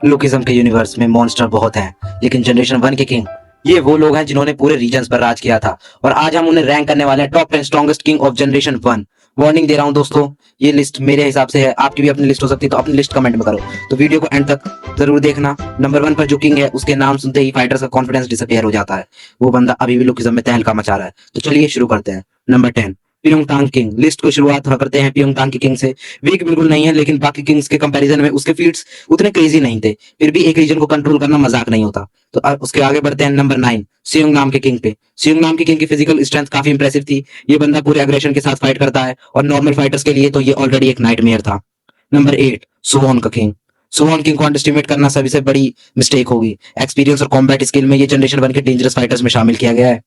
Lookism के universe में monster बहुत हैं, लेकिन जनरेशन 1 के किंग ये वो लोग हैं जिन्होंने पूरे रीजन्स पर राज किया था। और आज हम उन्हें रैंक करने वाले हैं top 10 strongest king of generation 1। Warning दे रहा हूं दोस्तों, ये लिस्ट मेरे हिसाब से है, आपकी भी अपनी लिस्ट हो सकती है, तो अपनी लिस्ट कमेंट में करो। तो वीडियो को एंड तक जरूर देखना। नंबर 1 पर जो किंग है उसके नाम सुनते ही फाइटर्स का कॉन्फिडेंस डिसअपियर हो जाता है। वो बंदा अभी भी लुकिज्म में तहलका मचा रहा है। तो चलिए शुरू करते हैं। Number 10 प्योंगतांग king. लिस्ट को शुरुआत करते हैं प्योंगतांग के किंग से। वीक बिल्कुल नहीं है, लेकिन बाकी किंग्स के कंपैरिजन में उसके फीट्स उतने क्रेजी नहीं थे। फिर भी एक रीजन को कंट्रोल करना मजाक नहीं होता। तो उसके आगे बढ़ते हैं नंबर 9 सियोंग नाम के किंग पे। सियोंग नाम के किंग की फिजिकल स्ट्रेंथ काफी इंप्रेसिव थी। ये बंदा पूरे एग्रेशन के साथ फाइट करता है और नॉर्मल फाइटर्स के लिए तो ये ऑलरेडी एक नाइटमेयर था। नंबर 8 सुवॉन का किंग। सुवॉन किंग को अंडरस्टिमेट करना सभी से बड़ी मिस्टेक होगी। एक्सपीरियंस और कॉम्बैट स्किल में ये जनरेशन 1 के डेंजरस फाइटर्स में शामिल किया गया है।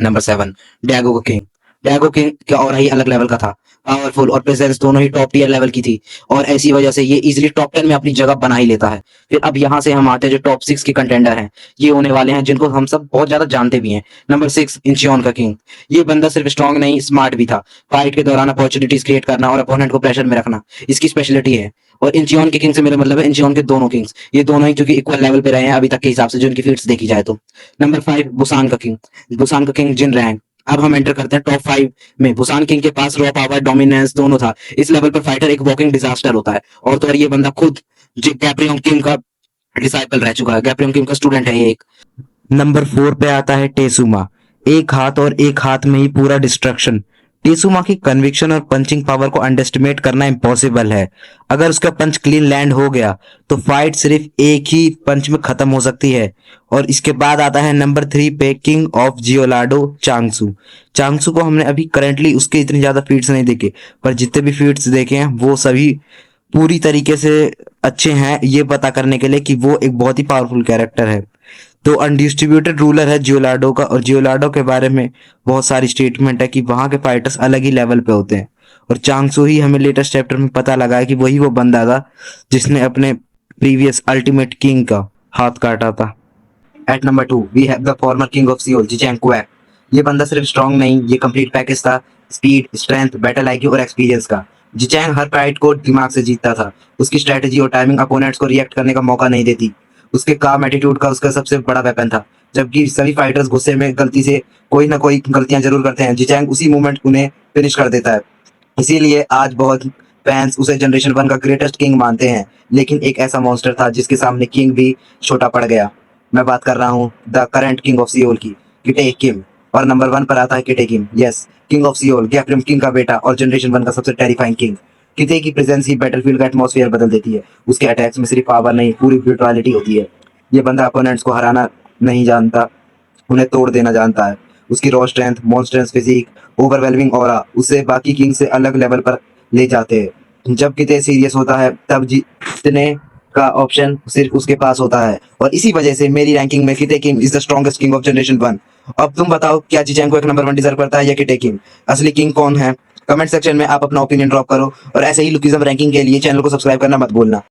नंबर 7 डैगो का किंग। डैगो किंग का और ही अलग लेवल का था। पावरफुल और प्रेजेंस दोनों ही टॉप टियर लेवल की थी और ऐसी वजह से ये इजीली टॉप 10 में अपनी जगह बना ही लेता है। फिर अब यहाँ से हम आते हैं जो टॉप 6 के कंटेंडर हैं। ये होने वाले हैं जिनको हम सब बहुत ज्यादा जानते भी हैं। नंबर 6 इंचियोन का किंग। ये बंदा सिर्फ स्ट्रॉन्ग नहीं, स्मार्ट भी था। फाइट के दौरान अपॉर्चुनिटीज क्रिएट करना और अपोनेंट को प्रेशर में रखना इसकी स्पेशलिटी है। और इंचियोन के किंग से मेरा मतलब है इंचियोन के दोनों किंग्स, ये दोनों ही क्योंकि इक्वल लेवल पे रहे हैं अभी तक के हिसाब से जो इनकी फीट्स देखी जाए तो। नंबर 5 बुसान का किंग। बुसान का किंग जिन रैंक। अब हम एंटर करते हैं टॉप 5 में। बुसान किंग के पास रॉ पावर, डोमिनेंस दोनों था। इस लेवल पर फाइटर एक वॉकिंग डिजास्टर होता है। और तो और ये बंदा खुद गैब्रियोंग किंग का डिसाइपल रह चुका है। गैब्रियोंग किंग का स्टूडेंट है ये एक। नंबर 4 पे आता है टेसुमा। एक हाथ और एक हाथ में ही पूरा डिस्ट्रक्शन। टेसुमा की कन्विक्शन और पंचिंग पावर को अंडरस्टिमेट करना इम्पॉसिबल है। अगर उसका पंच क्लीन लैंड हो गया तो फाइट सिर्फ एक ही पंच में खत्म हो सकती है। और इसके बाद आता है नंबर 3 पे किंग ऑफ जियोलाडो चांगसू। चांगसू को हमने अभी करंटली उसके इतनी ज्यादा फीट्स नहीं देखे, पर जितने भी फीट्स देखे हैं वो सभी पूरी तरीके से अच्छे हैं, ये पता करने के लिए कि वो एक बहुत ही पावरफुल कैरेक्टर है। तो अनडिस्ट्रीब्यूटेड रूलर है जियोलाडो का, और जियोलाडो के बारे में बहुत सारी स्टेटमेंट है कि वहां के फाइटर्स अलग ही लेवल पे होते हैं। और चांगसू ही हमें लेटेस्ट चैप्टर में पता लगा है कि वही वो बंदा था जिसने अपने प्रीवियस अल्टीमेट किंग का हाथ काटा था। At number 2 we have the former king of Seoul Jichang Kwak. ये बंदा सिर्फ स्ट्रॉन्ग नहीं, ये कंप्लीट पैकेज था। स्पीड, स्ट्रेंथ, बैटल आईक्यू और एक्सपीरियंस का। जिचेंग हर फाइट को दिमाग से जीतता था। उसकी स्ट्रेटेजी और टाइमिंग अपोनेंट्स को रिएक्ट करने का मौका नहीं देती। उसके काम एटीट्यूड का उसका सबसे बड़ा वेपन था। जबकि सभी फाइटर्स गुस्से में गलती से कोई ना कोई गलतियां जरूर करते हैं, जिचेंग उसी मोमेंट उन्हें फिनिश कर देता है। इसीलिए आज बहुत फैंस उसे जनरेशन 1 का ग्रेटेस्ट किंग मानते हैं। लेकिन एक ऐसा मॉन्स्टर था जिसके सामने किंग भी छोटा पड़ गया। मैं बात कर रहा हूँ the current king of Seoul की, किटे किम। और नंबर 1 पर आता है Kitae Kim. Yes, king of Seoul, Gapryong king का बेटा और जनरेशन 1 का सबसे टेरिफाइंग किंग। किटे की प्रेजेंस ही बैटलफील्ड का एटमॉस्फेयर बदल देती है। उसके अटैक्स में सिर्फ पावर नहीं, पूरी ब्रूटलिटी होती है। ये बंदा अपोनेंट्स को हराना नहीं जानता, उन्हें तोड़ देना जानता है। उसकी raw strength, monster's physique, overwhelming aura उसे बाकी किंग से अलग लेवल पर ले जाते हैं। जब किते सीरियस होता है तब जीतने का ऑप्शन सिर्फ उसके पास होता है। और इसी वजह से मेरी रैंकिंग में Kitae king is the strongest king of generation 1। अब तुम बताओ, क्या जिचेंको एक नंबर 1 डिजर्व करता है या किटे किंग? असली किंग कौन है? कमेंट सेक्शन में आप अपना ओपिनियन ड्रॉप करो और ऐसे ही लुकिज्म रैंकिंग के लिए चैनल को सब्सक्राइब करना मत भूलना।